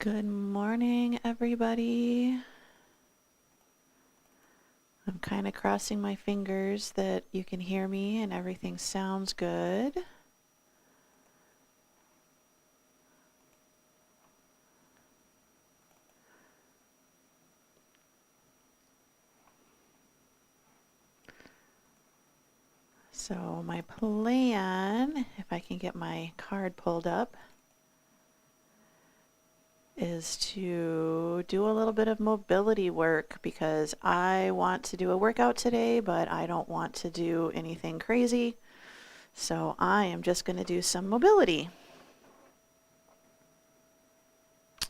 Good morning, everybody. I'm kind of crossing my fingers that you can hear me and everything sounds good. So my plan, if I can get my card pulled up, is to do a little bit of mobility work because I want to do a workout today, but I don't want to do anything crazy. So I am just going to do some mobility.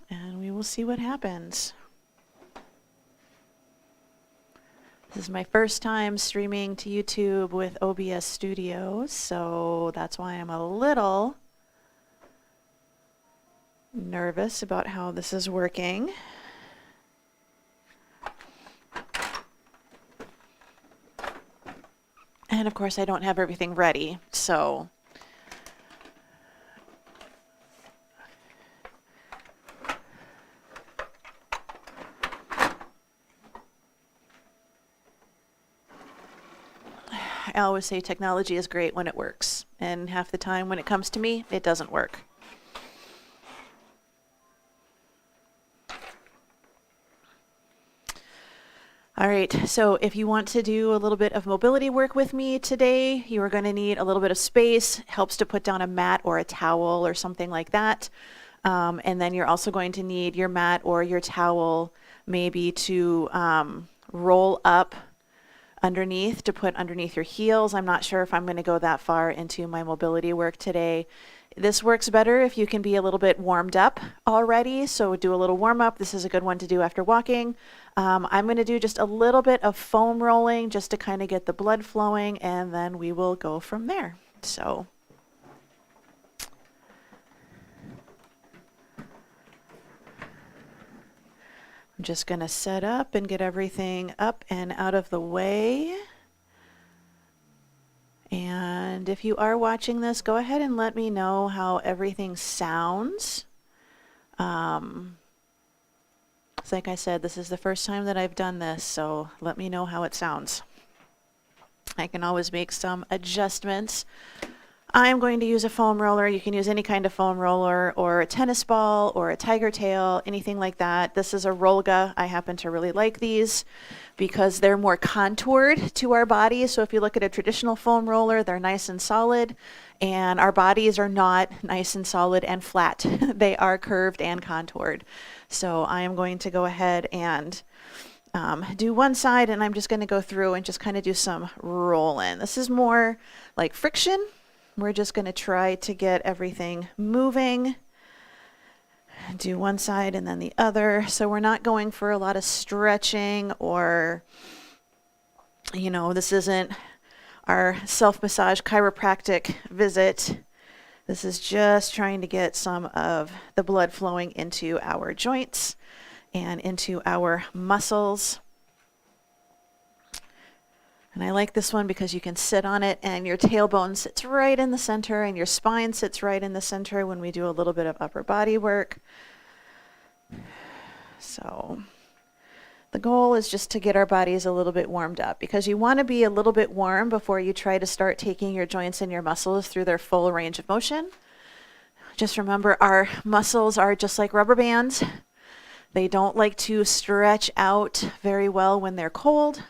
And we will see what happens. This is my first time streaming to YouTube with OBS Studio, so that's why I'm a little nervous about how this is working. And of course, I don't have everything ready, so I always say technology is great when it works, and half the time when it comes to me, it doesn't work. All right, so if you want to do a little bit of mobility work with me today, you are going to need a little bit of space. It helps to put down a mat or a towel or something like that. And then you're also going to need your mat or your towel maybe to roll up underneath to put underneath your heels. I'm not sure if I'm going to go that far into my mobility work today. This works better if you can be a little bit warmed up already, so do a little warm up. This is a good one to do after walking. I'm going to do just a little bit of foam rolling just to kind of get the blood flowing, and then we will go from there. So I'm just going to set up and get everything up and out of the way. And if you are watching this, go ahead and let me know how everything sounds. Like I said, this is the first time that I've done this, so let me know how it sounds. I can always make some adjustments. I'm going to use a foam roller. You can use any kind of foam roller or a tennis ball or a tiger tail, anything like that. This is a Rollga. I happen to really like these because they're more contoured to our bodies. So if you look at a traditional foam roller, they're nice and solid, and our bodies are not nice and solid and flat. They are curved and contoured. So I am going to go ahead and do one side, and I'm just going to go through and just kind of do some rolling. This is more like friction. We're just going to try to get everything moving. Do one side and then the other. So we're not going for a lot of stretching or, this isn't our self-massage chiropractic visit. This is just trying to get some of the blood flowing into our joints and into our muscles. And I like this one because you can sit on it and your tailbone sits right in the center and your spine sits right in the center when we do a little bit of upper body work. So the goal is just to get our bodies a little bit warmed up, because you want to be a little bit warm before you try to start taking your joints and your muscles through their full range of motion. Just remember, our muscles are just like rubber bands. They don't like to stretch out very well when they're cold,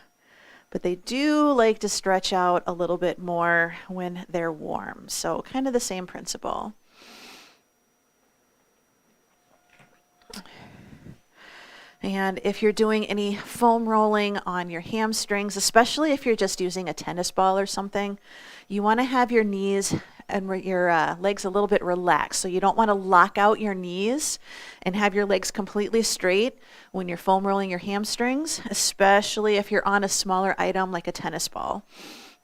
but they do like to stretch out a little bit more when they're warm. So kind of the same principle. And if you're doing any foam rolling on your hamstrings, especially if you're just using a tennis ball or something, you want to have your knees and your legs a little bit relaxed. So you don't want to lock out your knees and have your legs completely straight when you're foam rolling your hamstrings, especially if you're on a smaller item like a tennis ball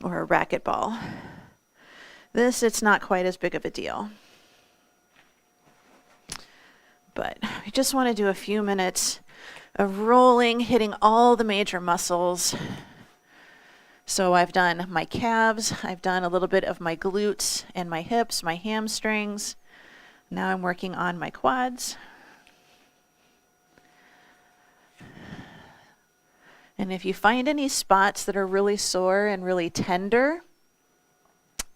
or a racquetball. It's not quite as big of a deal. But I just want to do a few minutes of rolling, hitting all the major muscles. So I've done my calves, I've done a little bit of my glutes and my hips, my hamstrings. Now I'm working on my quads. And if you find any spots that are really sore and really tender,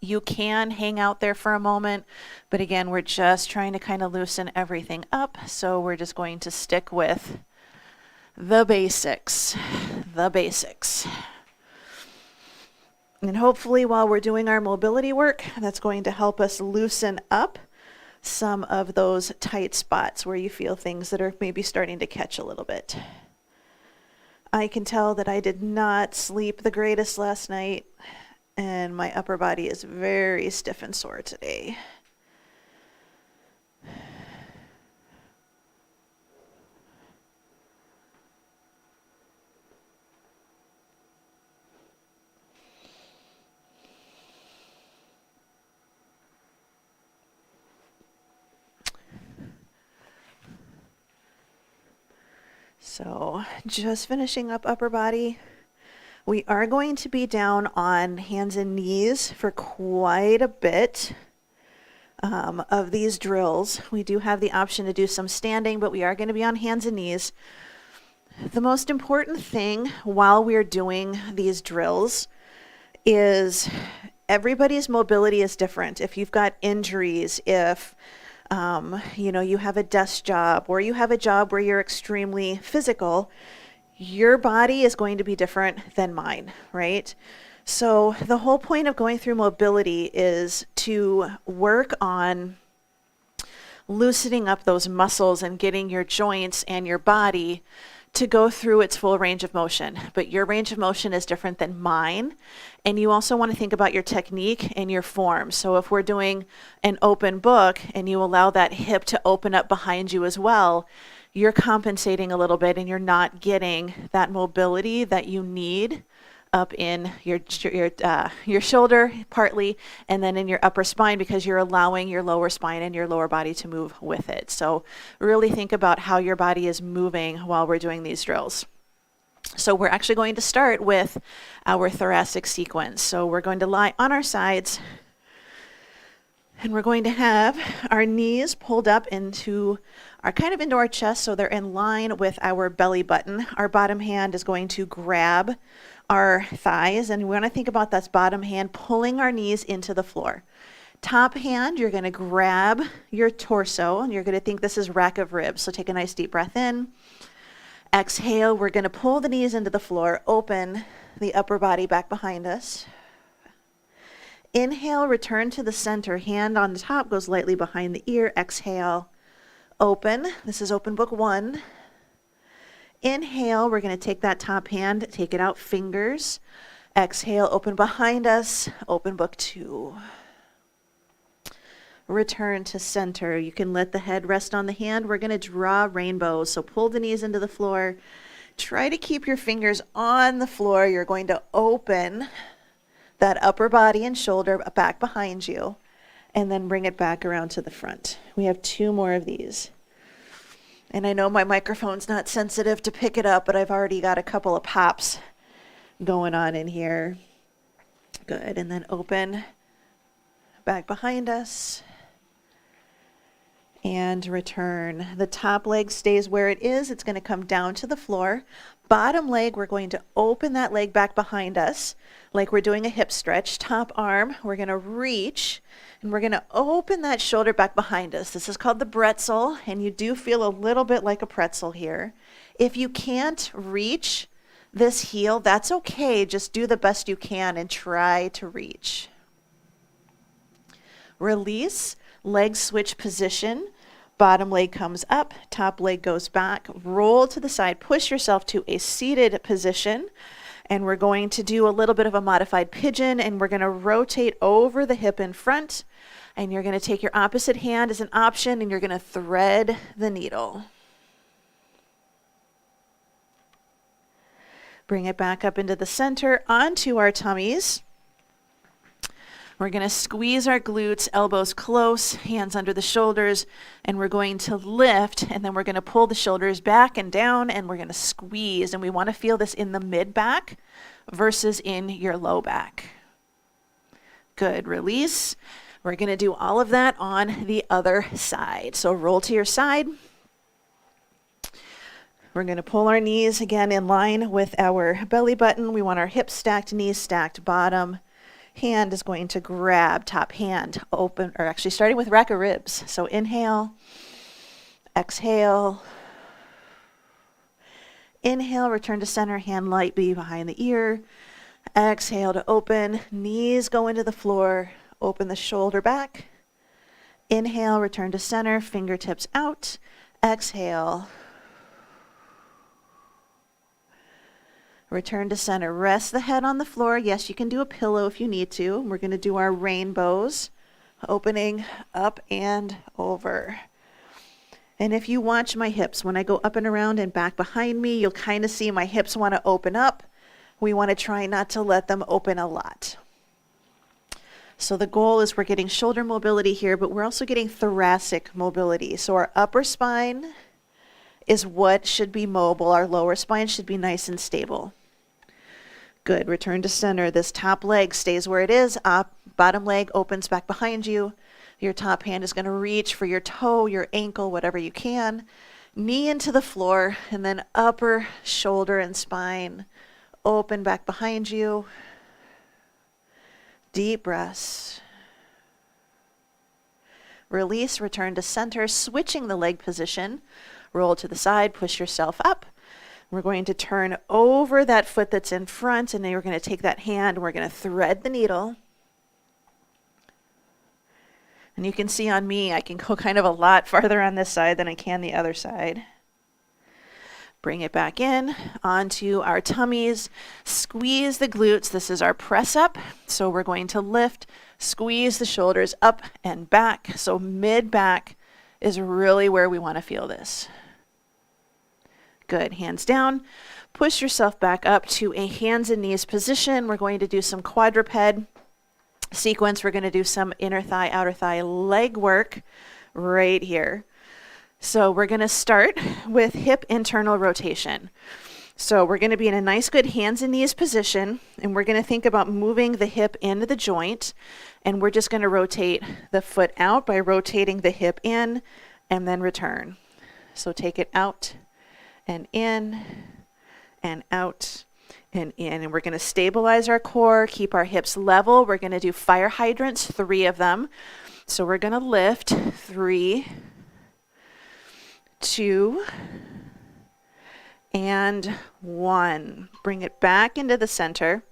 you can hang out there for a moment. But again, we're just trying to kind of loosen everything up. So we're just going to stick with the basics. The basics. And hopefully while we're doing our mobility work, that's going to help us loosen up some of those tight spots where you feel things that are maybe starting to catch a little bit. I can tell that I did not sleep the greatest last night, and my upper body is very stiff and sore today. So just finishing up upper body. We are going to be down on hands and knees for quite a bit of these drills. We do have the option to do some standing, but we are going to be on hands and knees. The most important thing while we're doing these drills is everybody's mobility is different. If you've got injuries, if you have a desk job, or you have a job where you're extremely physical, your body is going to be different than mine, right? So the whole point of going through mobility is to work on loosening up those muscles and getting your joints and your body to go through its full range of motion. But your range of motion is different than mine. And you also want to think about your technique and your form. So if we're doing an open book and you allow that hip to open up behind you as well, you're compensating a little bit and you're not getting that mobility that you need up in your shoulder partly, and then in your upper spine, because you're allowing your lower spine and your lower body to move with it. So really think about how your body is moving while we're doing these drills. So we're actually going to start with our thoracic sequence. So we're going to lie on our sides, and we're going to have our knees pulled up into our chest, so they're in line with our belly button. Our bottom hand is going to grab our thighs, and we want to think about that bottom hand pulling our knees into the floor. Top hand, you're going to grab your torso, and you're going to think this is rack of ribs. So take a nice deep breath in. Exhale, we're going to pull the knees into the floor, open the upper body back behind us. Inhale, return to the center. Hand on the top goes lightly behind the ear. Exhale, open. This is open book 1. Inhale, we're going to take that top hand, take it out, fingers. Exhale, open behind us, open book 2. Return to center. You can let the head rest on the hand. We're going to draw rainbows. So pull the knees into the floor. Try to keep your fingers on the floor. You're going to open that upper body and shoulder back behind you, and then bring it back around to the front. We have 2 more of these. And I know my microphone's not sensitive to pick it up, but I've already got a couple of pops going on in here. Good. And then open back behind us and return. The top leg stays where it is. It's going to come down to the floor. Bottom leg, we're going to open that leg back behind us like we're doing a hip stretch. Top arm, we're going to reach, and we're going to open that shoulder back behind us. This is called the pretzel, and you do feel a little bit like a pretzel here. If you can't reach this heel, that's okay. Just do the best you can and try to reach. Release, leg switch position. Bottom leg comes up, top leg goes back, roll to the side, push yourself to a seated position, and we're going to do a little bit of a modified pigeon, and we're going to rotate over the hip in front, and you're going to take your opposite hand as an option, and you're going to thread the needle. Bring it back up into the center, onto our tummies. We're going to squeeze our glutes, elbows close, hands under the shoulders, and we're going to lift, and then we're going to pull the shoulders back and down, and we're going to squeeze, and we want to feel this in the mid back versus in your low back. Good. Release. We're going to do all of that on the other side. So roll to your side. We're going to pull our knees again in line with our belly button. We want our hips stacked, knees stacked, bottom hand is going to grab, top hand open, or actually starting with rack of ribs. So inhale, exhale, inhale, return to center, hand lightly behind the ear. Exhale to open, knees go into the floor, open the shoulder back. Inhale, return to center, fingertips out. Exhale. Return to center. Rest the head on the floor. Yes, you can do a pillow if you need to. We're going to do our rainbows, opening up and over. And if you watch my hips, when I go up and around and back behind me, you'll kind of see my hips want to open up. We want to try not to let them open a lot. So the goal is we're getting shoulder mobility here, but we're also getting thoracic mobility. So our upper spine is what should be mobile. Our lower spine should be nice and stable. Good. Return to center. This top leg stays where it is. Up, bottom leg opens back behind you. Your top hand is going to reach for your toe, your ankle, whatever you can. Knee into the floor, and then upper shoulder and spine open back behind you. Deep breaths. Release, return to center, switching the leg position. Roll to the side, push yourself up. We're going to turn over that foot that's in front, and then we're going to take that hand, and we're going to thread the needle. And you can see on me, I can go kind of a lot farther on this side than I can the other side. Bring it back in onto our tummies. Squeeze the glutes. This is our press up. So we're going to lift, squeeze the shoulders up and back. So mid back is really where we want to feel this. Good. Hands down. Push yourself back up to a hands and knees position. We're going to do some quadruped sequence. We're going to do some inner thigh, outer thigh leg work right here. So we're going to start with hip internal rotation. So we're going to be in a nice good hands and knees position, and we're going to think about moving the hip into the joint, and we're just going to rotate the foot out by rotating the hip in and then return. So take it out and in and out and in, and we're going to stabilize our core, keep our hips level. We're going to do fire hydrants, 3 of them. So we're going to lift 3, 2, and 1. Bring it back into the center.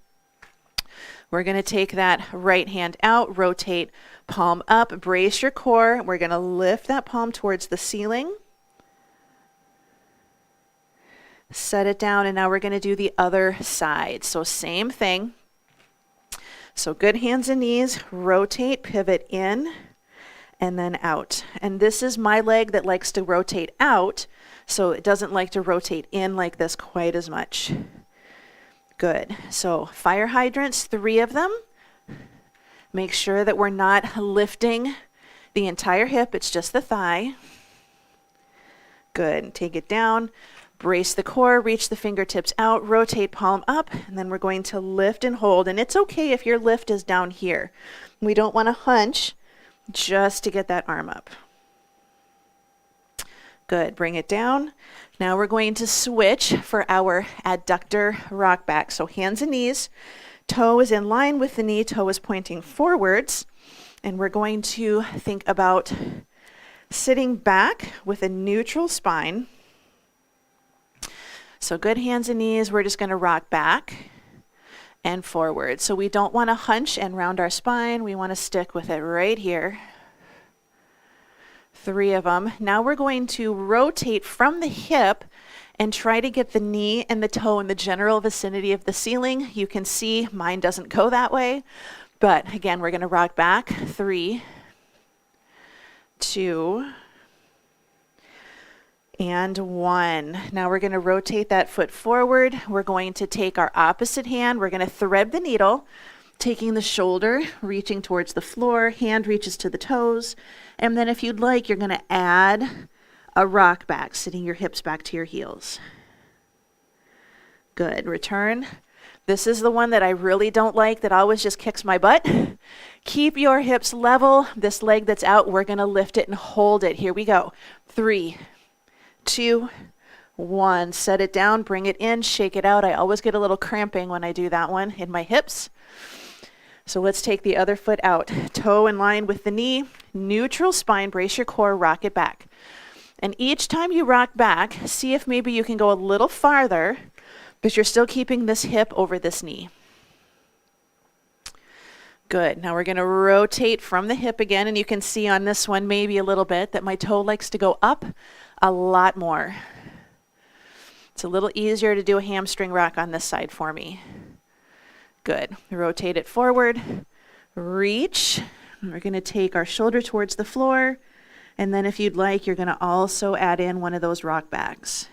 We're going to take that right hand out, rotate palm up, brace your core. We're going to lift that palm towards the ceiling. Set it down, and now we're going to do the other side. So same thing. So good hands and knees, rotate, pivot in, and then out. And this is my leg that likes to rotate out, so it doesn't like to rotate in like this quite as much. Good. So fire hydrants, 3 of them. Make sure that we're not lifting the entire hip, it's just the thigh. Good. Take it down. Brace the core, reach the fingertips out, rotate palm up, and then we're going to lift and hold. And it's okay if your lift is down here. We don't want to hunch just to get that arm up. Good, bring it down. Now we're going to switch for our adductor rock back. So hands and knees, toe is in line with the knee, toe is pointing forwards. And we're going to think about sitting back with a neutral spine. So good hands and knees, we're just going to rock back and forward. So we don't want to hunch and round our spine. We want to stick with it right here. 3 of them. Now we're going to rotate from the hip and try to get the knee and the toe in the general vicinity of the ceiling. You can see mine doesn't go that way. But again, we're going to rock back. 3, 2, and 1. Now we're going to rotate that foot forward. We're going to take our opposite hand. We're going to thread the needle, taking the shoulder, reaching towards the floor, hand reaches to the toes. And then if you'd like, you're going to add a rock back, sitting your hips back to your heels. Good. Return. This is the one that I really don't like, that always just kicks my butt. Keep your hips level. This leg that's out, we're going to lift it and hold it. Here we go. 3, 2, 1, set it down, bring it in, shake it out. I always get a little cramping when I do that one in my hips. So let's take the other foot out. Toe in line with the knee, neutral spine, brace your core, rock it back. And each time you rock back, see if maybe you can go a little farther, but you're still keeping this hip over this knee. Good. Now we're going to rotate from the hip again, and you can see on this one maybe a little bit that my toe likes to go up a lot more. It's a little easier to do a hamstring rock on this side for me. Good. Rotate it forward, reach. We're going to take our shoulder towards the floor, and then if you'd like, you're going to also add in one of those rock backs.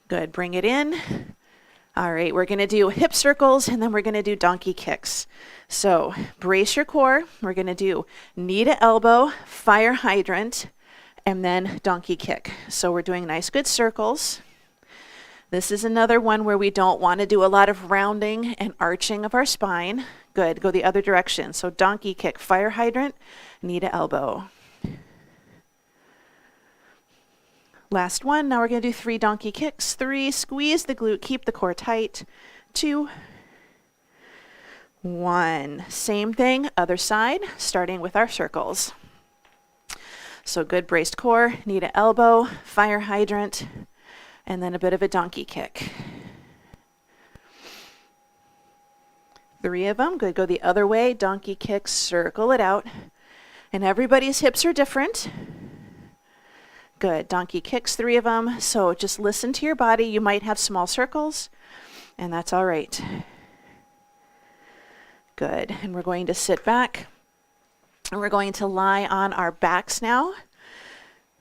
Good. Bring it in. All right, we're going to do hip circles, and then we're going to do donkey kicks. So brace your core. We're going to do knee to elbow, fire hydrant, and then donkey kick. So we're doing nice good circles. This is another one where we don't want to do a lot of rounding and arching of our spine. Good, go the other direction. So donkey kick, fire hydrant, knee to elbow. Last one, now we're going to do 3 donkey kicks. 3, squeeze the glute, keep the core tight. 2, 1. Same thing, other side, starting with our circles. So good braced core, knee to elbow, fire hydrant, and then a bit of a donkey kick. 3 of them, good, go the other way, donkey kick, circle it out. And everybody's hips are different. Good, donkey kicks, 3 of them. So just listen to your body. You might have small circles, and that's all right. Good, and we're going to sit back, and we're going to lie on our backs now.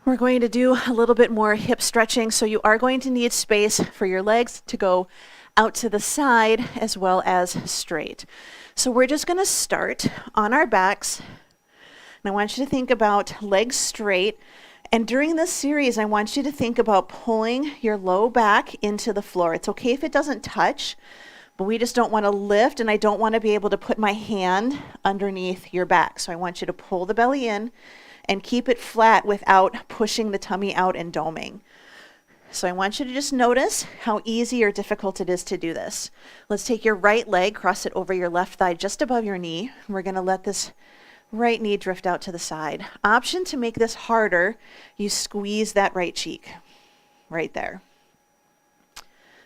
We're going to do a little bit more hip stretching, so you are going to need space for your legs to go out to the side as well as straight. So we're just going to start on our backs, and I want you to think about legs straight. And during this series, I want you to think about pulling your low back into the floor. It's okay if it doesn't touch, but we just don't want to lift, and I don't want to be able to put my hand underneath your back. So I want you to pull the belly in and keep it flat without pushing the tummy out and doming. So I want you to just notice how easy or difficult it is to do this. Let's take your right leg, cross it over your left thigh just above your knee. We're going to let this right knee drift out to the side. Option to make this harder, you squeeze that right cheek right there.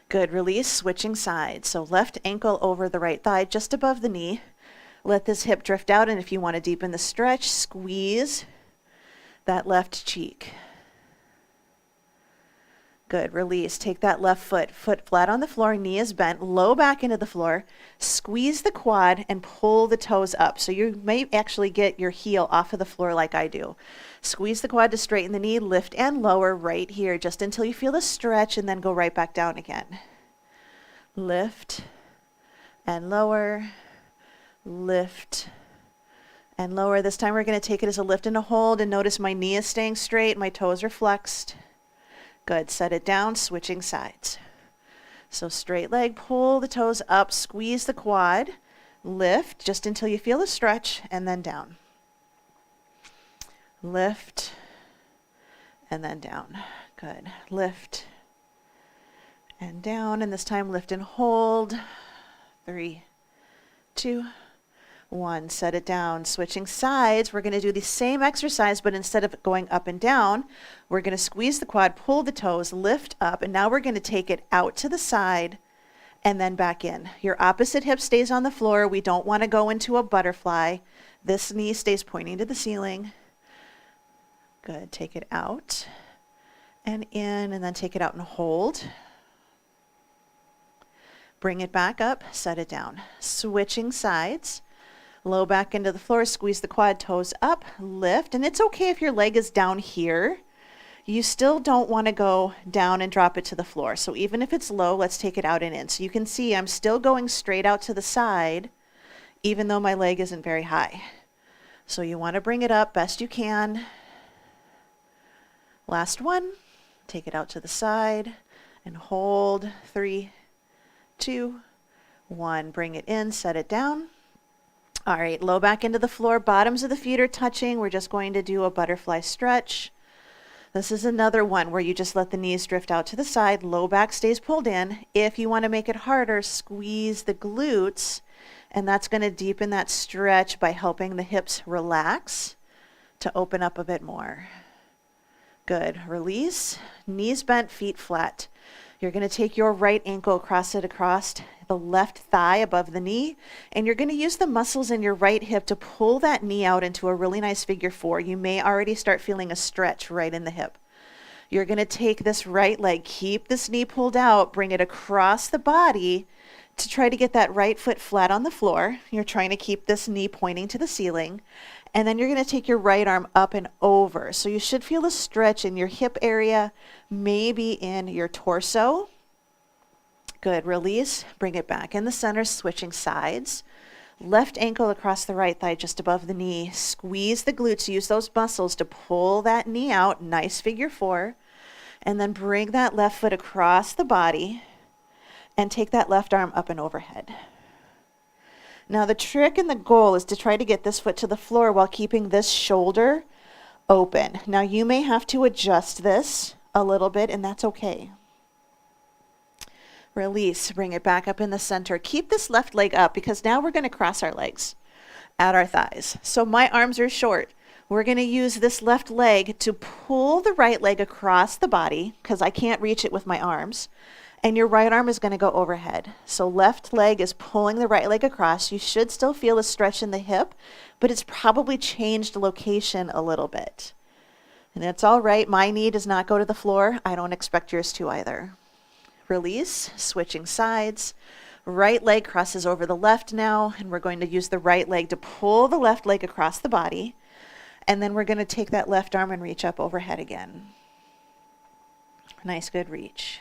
Good, release, switching sides. So left ankle over the right thigh just above the knee. Let this hip drift out, and if you want to deepen the stretch, squeeze that left cheek. Good, release. Take that left foot flat on the floor, knee is bent, low back into the floor. Squeeze the quad and pull the toes up. So you may actually get your heel off of the floor like I do. Squeeze the quad to straighten the knee, lift and lower right here just until you feel the stretch, and then go right back down again. Lift and lower, lift and lower. This time we're going to take it as a lift and a hold, and notice my knee is staying straight, my toes are flexed. Good, set it down, switching sides. So straight leg, pull the toes up, squeeze the quad, lift just until you feel a stretch, and then down. Lift, and then down. Good, lift, and down, and this time lift and hold. 3, 2, 1, set it down. Switching sides, we're going to do the same exercise, but instead of going up and down, we're going to squeeze the quad, pull the toes, lift up, and now we're going to take it out to the side and then back in. Your opposite hip stays on the floor. We don't want to go into a butterfly. This knee stays pointing to the ceiling. Good, take it out and in, and then take it out and hold. Bring it back up, set it down. Switching sides. Low back into the floor, squeeze the quad, toes up, lift. And it's okay if your leg is down here. You still don't want to go down and drop it to the floor. So even if it's low, let's take it out and in. So you can see I'm still going straight out to the side, even though my leg isn't very high. So you want to bring it up best you can. Last one, take it out to the side and hold. 3, 2, 1, bring it in, set it down. All right, low back into the floor, bottoms of the feet are touching. We're just going to do a butterfly stretch. This is another one where you just let the knees drift out to the side, low back stays pulled in. If you want to make it harder, squeeze the glutes, and that's going to deepen that stretch by helping the hips relax to open up a bit more. Good. Release. Knees bent, feet flat. You're going to take your right ankle, cross it across the left thigh above the knee, and you're going to use the muscles in your right hip to pull that knee out into a really nice figure four. You may already start feeling a stretch right in the hip. You're going to take this right leg, keep this knee pulled out, bring it across the body to try to get that right foot flat on the floor. You're trying to keep this knee pointing to the ceiling. And then you're going to take your right arm up and over. So you should feel a stretch in your hip area, maybe in your torso. Good. Release. Bring it back in the center, switching sides. Left ankle across the right thigh just above the knee. Squeeze the glutes. Use those muscles to pull that knee out. Nice figure four. And then bring that left foot across the body and take that left arm up and overhead. Now the trick and the goal is to try to get this foot to the floor while keeping this shoulder open. Now you may have to adjust this a little bit, and that's okay. Release, bring it back up in the center. Keep this left leg up because now we're going to cross our legs at our thighs. So my arms are short. We're going to use this left leg to pull the right leg across the body because I can't reach it with my arms. And your right arm is going to go overhead. So left leg is pulling the right leg across. You should still feel a stretch in the hip, but it's probably changed location a little bit. And it's all right. My knee does not go to the floor. I don't expect yours to either. Release, switching sides. Right leg crosses over the left now, and we're going to use the right leg to pull the left leg across the body. And then we're going to take that left arm and reach up overhead again. Nice, good reach.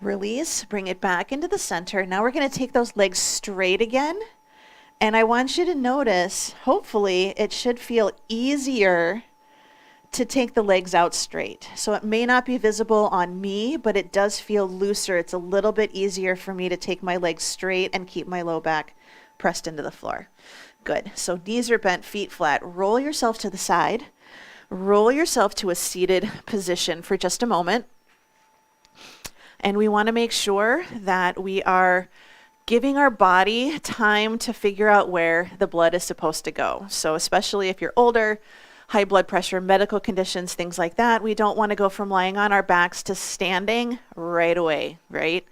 Release, bring it back into the center. Now we're going to take those legs straight again. And I want you to notice, hopefully, it should feel easier to take the legs out straight. So it may not be visible on me, but it does feel looser. It's a little bit easier for me to take my legs straight and keep my low back pressed into the floor. Good. So knees are bent, feet flat. Roll yourself to the side. Roll yourself to a seated position for just a moment. And we want to make sure that we are giving our body time to figure out where the blood is supposed to go. So especially if you're older, high blood pressure, medical conditions, things like that, we don't want to go from lying on our backs to standing right away, right?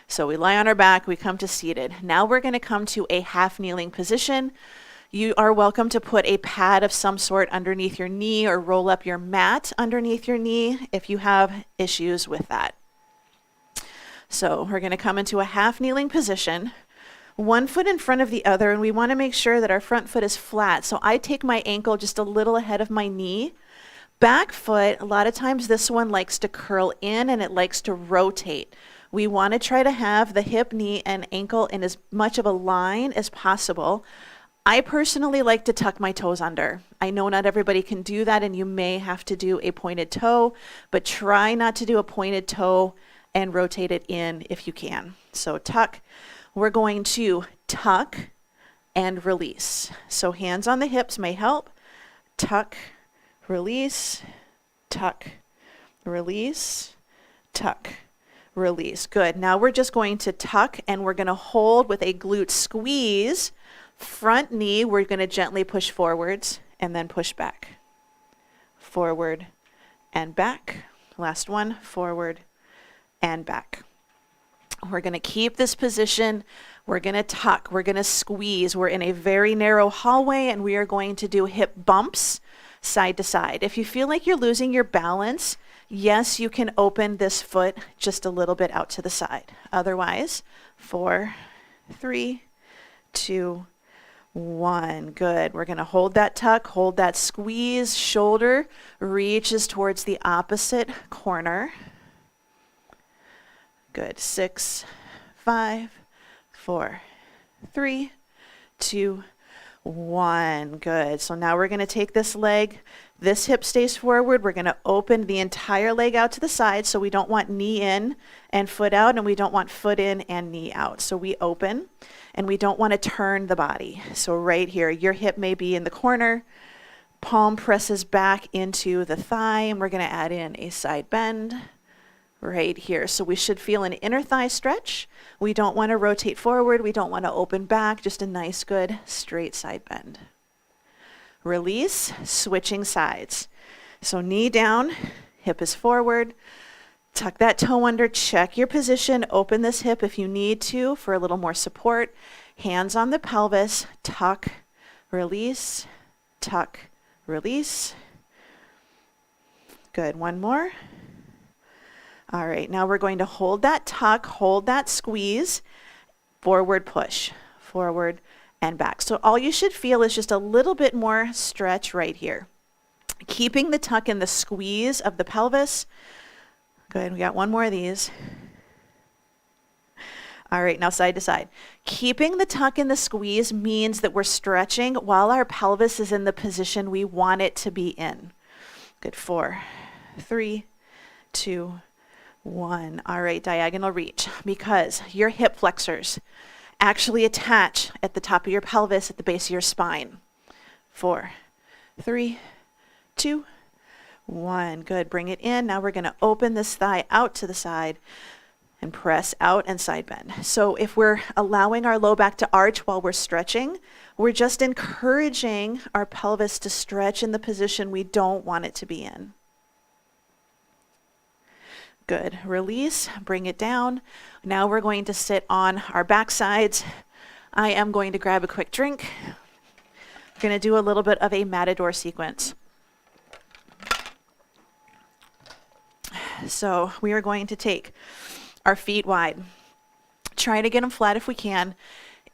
So we lie on our back, we come to seated. Now we're going to come to a half kneeling position. You are welcome to put a pad of some sort underneath your knee or roll up your mat underneath your knee if you have issues with that. So we're going to come into a half kneeling position, one foot in front of the other, and we want to make sure that our front foot is flat. So I take my ankle just a little ahead of my knee. Back foot, a lot of times this one likes to curl in and it likes to rotate. We want to try to have the hip, knee, and ankle in as much of a line as possible. I personally like to tuck my toes under. I know not everybody can do that, and you may have to do a pointed toe, but try not to do a pointed toe and rotate it in if you can. So tuck. We're going to tuck and release. So hands on the hips may help. Tuck, release, tuck, release, tuck, release. Good. Now we're just going to tuck and we're going to hold with a glute squeeze. Front knee, we're going to gently push forwards and then push back. Forward and back. Last one, forward and back. We're going to keep this position. We're going to tuck. We're going to squeeze. We're in a very narrow hallway, and we are going to do hip bumps side to side. If you feel like you're losing your balance, yes, you can open this foot just a little bit out to the side. Otherwise, 4, 3, 2, 1. Good. We're going to hold that tuck, hold that squeeze. Shoulder reaches towards the opposite corner. Good. 6, 5, 4, 3, 2, 1. Good. So now we're going to take this leg. This hip stays forward. We're going to open the entire leg out to the side. So we don't want knee in and foot out, and we don't want foot in and knee out. So we open, and we don't want to turn the body. So right here, your hip may be in the corner. Palm presses back into the thigh, and we're going to add in a side bend right here. So we should feel an inner thigh stretch. We don't want to rotate forward. We don't want to open back. Just a nice, good, straight side bend. Release, switching sides. So knee down, hip is forward. Tuck that toe under, check your position, open this hip if you need to for a little more support. Hands on the pelvis, tuck, release, tuck, release. Good, one more. All right, now we're going to hold that tuck, hold that squeeze, forward push, forward and back. So all you should feel is just a little bit more stretch right here. Keeping the tuck in the squeeze of the pelvis. Good, we got one more of these. All right, now side to side. Keeping the tuck in the squeeze means that we're stretching while our pelvis is in the position we want it to be in. Good, 4, 3, 2, 1. All right, diagonal reach, because your hip flexors actually attach at the top of your pelvis at the base of your spine. 4, 3, 2, 1. Good, bring it in. Now we're going to open this thigh out to the side and press out and side bend. So if we're allowing our low back to arch while we're stretching, we're just encouraging our pelvis to stretch in the position we don't want it to be in. Good. Release, bring it down. Now we're going to sit on our back sides. I am going to grab a quick drink. We're going to do a little bit of a matador sequence. So we are going to take our feet wide. Try to get them flat if we can.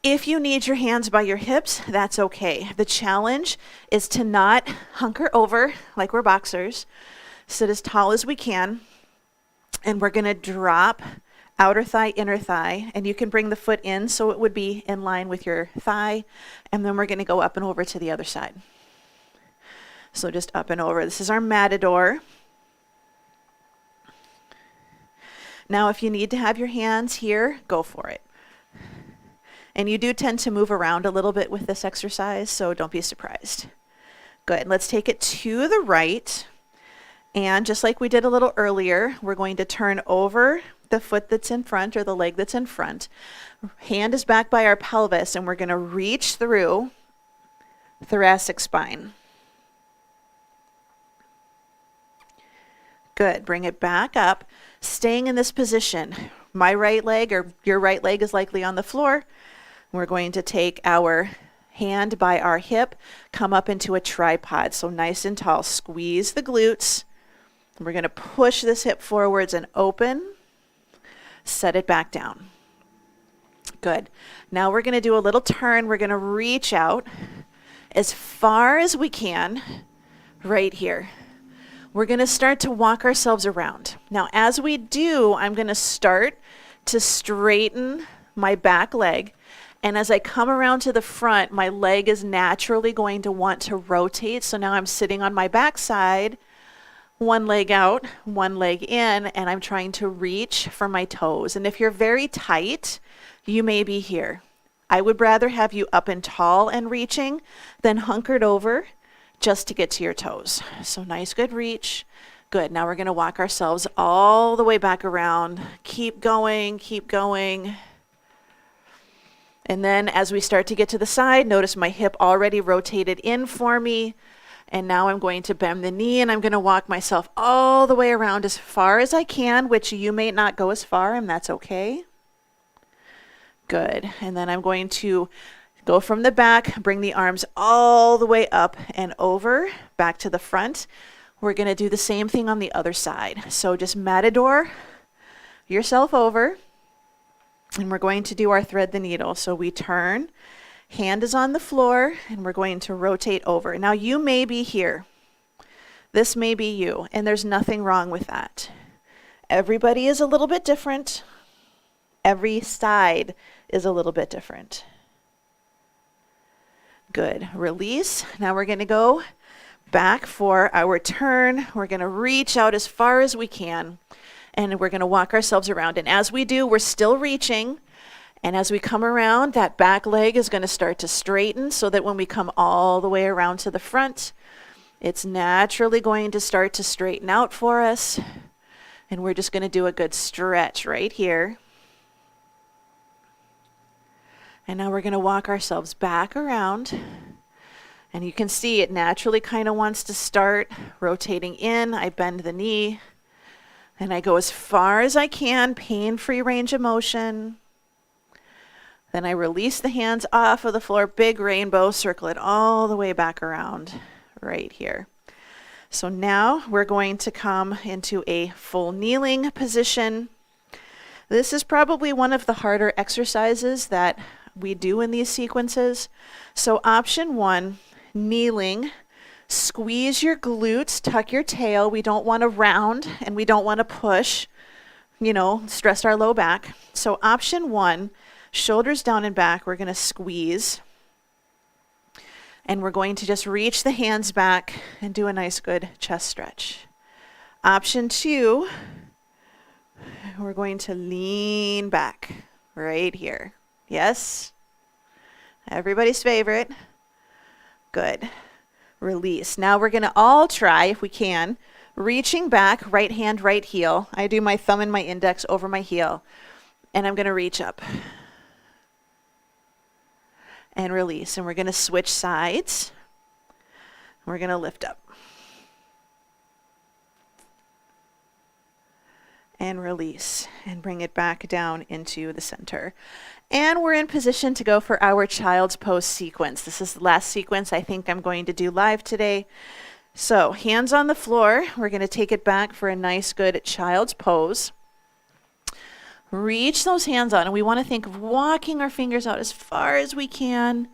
If you need your hands by your hips, that's okay. The challenge is to not hunker over like we're boxers. Sit as tall as we can. And we're going to drop outer thigh, inner thigh. And you can bring the foot in so it would be in line with your thigh. And then we're going to go up and over to the other side. So just up and over. This is our matador. Now, if you need to have your hands here, go for it. And you do tend to move around a little bit with this exercise, so don't be surprised. Good. Let's take it to the right. And just like we did a little earlier, we're going to turn over the foot that's in front or the leg that's in front. Hand is back by our pelvis, and we're going to reach through thoracic spine. Good. Bring it back up. Staying in this position. My right leg or your right leg is likely on the floor. We're going to take our hand by our hip, come up into a tripod. So nice and tall. Squeeze the glutes. We're going to push this hip forwards and open. Set it back down. Good. Now we're going to do a little turn. We're going to reach out as far as we can right here. We're going to start to walk ourselves around. Now, as we do, I'm going to start to straighten my back leg. And as I come around to the front, my leg is naturally going to want to rotate. So now I'm sitting on my back side, one leg out, one leg in, and I'm trying to reach for my toes. And if you're very tight, you may be here. I would rather have you up and tall and reaching than hunkered over just to get to your toes. So nice, good reach. Good. Now we're going to walk ourselves all the way back around. Keep going, keep going. And then as we start to get to the side, notice my hip already rotated in for me. And now I'm going to bend the knee and I'm going to walk myself all the way around as far as I can, which you may not go as far, and that's okay. Good. And then I'm going to go from the back, bring the arms all the way up and over, back to the front. We're going to do the same thing on the other side. So just matador yourself over, and we're going to do our thread the needle. So we turn, hand is on the floor, and we're going to rotate over. Now you may be here. This may be you, and there's nothing wrong with that. Everybody is a little bit different. Every side is a little bit different. Good. Release. Now we're going to go back for our turn. We're going to reach out as far as we can, and we're going to walk ourselves around. And as we do, we're still reaching. And as we come around, that back leg is going to start to straighten so that when we come all the way around to the front, It's naturally going to start to straighten out for us. And we're just going to do a good stretch right here. And now we're going to walk ourselves back around. And you can see it naturally kind of wants to start rotating in. I bend the knee. And I go as far as I can, pain-free range of motion. Then I release the hands off of the floor, big rainbow, circle it all the way back around right here. So now we're going to come into a full kneeling position. This is probably one of the harder exercises that we do in these sequences. So option 1, kneeling. Squeeze your glutes, tuck your tail. We don't want to round and we don't want to push, stress our low back. So option 1, shoulders down and back. We're going to squeeze. And we're going to just reach the hands back and do a nice good chest stretch. Option 2, we're going to lean back right here. Yes? Everybody's favorite. Good. Release. Now we're going to all try, if we can, reaching back, right hand, right heel. I do my thumb and my index over my heel. And I'm going to reach up. And release. And we're going to switch sides. We're going to lift up. And release. And bring it back down into the center. And we're in position to go for our child's pose sequence. This is the last sequence I think I'm going to do live today. So hands on the floor. We're going to take it back for a nice good child's pose. Reach those hands out, and we want to think of walking our fingers out as far as we can.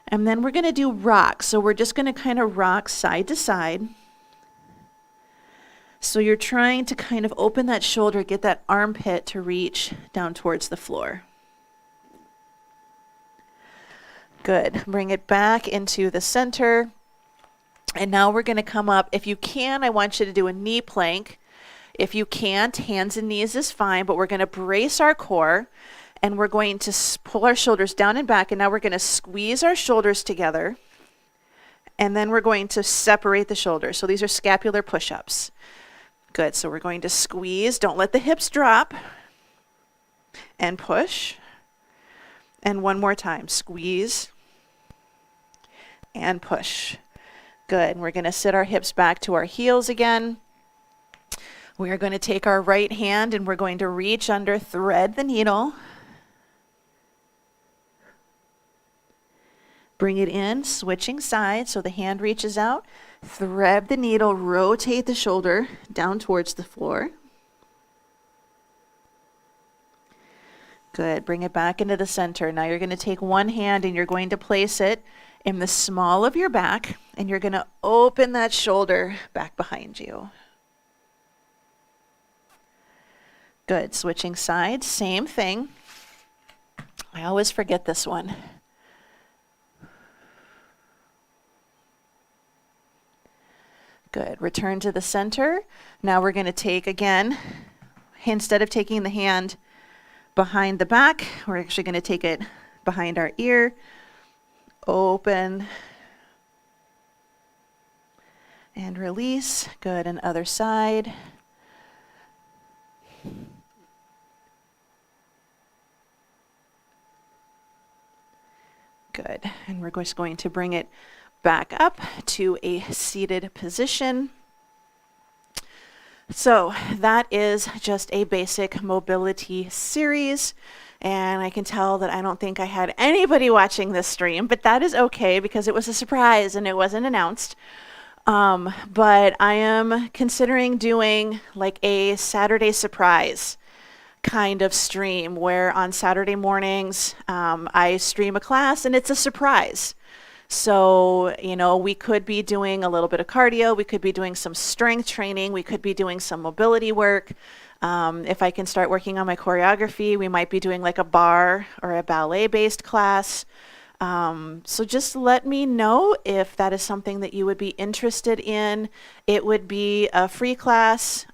And then we're going to do rock. So we're just going to kind of rock side to side. So you're trying to kind of open that shoulder, get that armpit to reach down towards the floor. Good. Bring it back into the center. And now we're going to come up. If you can, I want you to do a knee plank. If you can't, hands and knees is fine, but we're going to brace our core and we're going to pull our shoulders down and back. And now we're going to squeeze our shoulders together. And then we're going to separate the shoulders. So these are scapular push-ups. Good. So we're going to squeeze. Don't let the hips drop. And push. And one more time. Squeeze. And push. Good. And we're going to sit our hips back to our heels again. We are going to take our right hand and we're going to reach under, thread the needle. Bring it in, switching sides so the hand reaches out. Thread the needle, rotate the shoulder down towards the floor. Good. Bring it back into the center. Now you're going to take one hand and you're going to place it in the small of your back and you're going to open that shoulder back behind you. Good. Switching sides, same thing. I always forget this one. Good. Return to the center. Now we're going to take again, instead of taking the hand behind the back, we're actually going to take it behind our ear. Open. And release. Good. And other side. Good. And we're just going to bring it back up to a seated position. So that is just a basic mobility series. And I can tell that I don't think I had anybody watching this stream, but that is okay because it was a surprise and it wasn't announced. But I am considering doing like a Saturday surprise kind of stream where on Saturday mornings I stream a class and it's a surprise. So, we could be doing a little bit of cardio, we could be doing some strength training, we could be doing some mobility work. If I can start working on my choreography, we might be doing like a bar or a ballet-based class. So just let me know if that is something that you would be interested in. It would be a free class.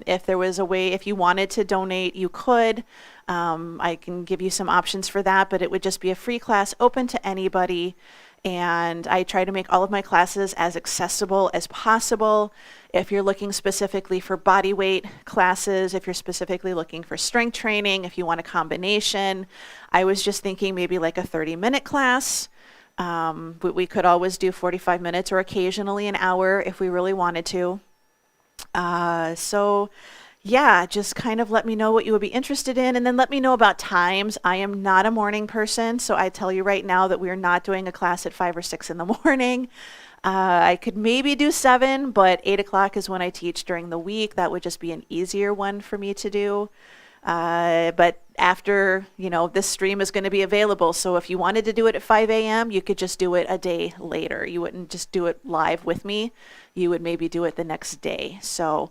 If there was a way, if you wanted to donate, you could. I can give you some options for that, but it would just be a free class open to anybody. And I try to make all of my classes as accessible as possible. If you're looking specifically for body weight classes, if you're specifically looking for strength training, if you want a combination, I was just thinking maybe like a 30-minute class. But we could always do 45 minutes or occasionally an hour if we really wanted to. So yeah, just kind of let me know what you would be interested in, and then let me know about times. I am not a morning person, so I tell you right now that we're not doing a class at 5 or 6 in the morning. I could maybe do 7, but 8 o'clock is when I teach during the week. That would just be an easier one for me to do. But after, this stream is going to be available. So if you wanted to do it at 5 a.m., you could just do it a day later. You wouldn't just do it live with me. You would maybe do it the next day. So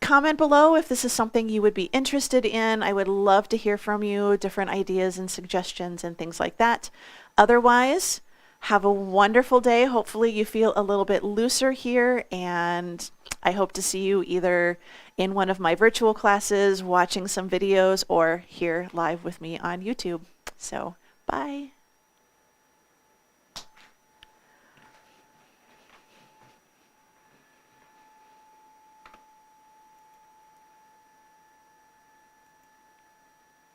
comment below if this is something you would be interested in. I would love to hear from you, different ideas and suggestions and things like that. Otherwise, have a wonderful day. Hopefully you feel a little bit looser here, and I hope to see you either in one of my virtual classes, watching some videos, or here live with me on YouTube. So, bye.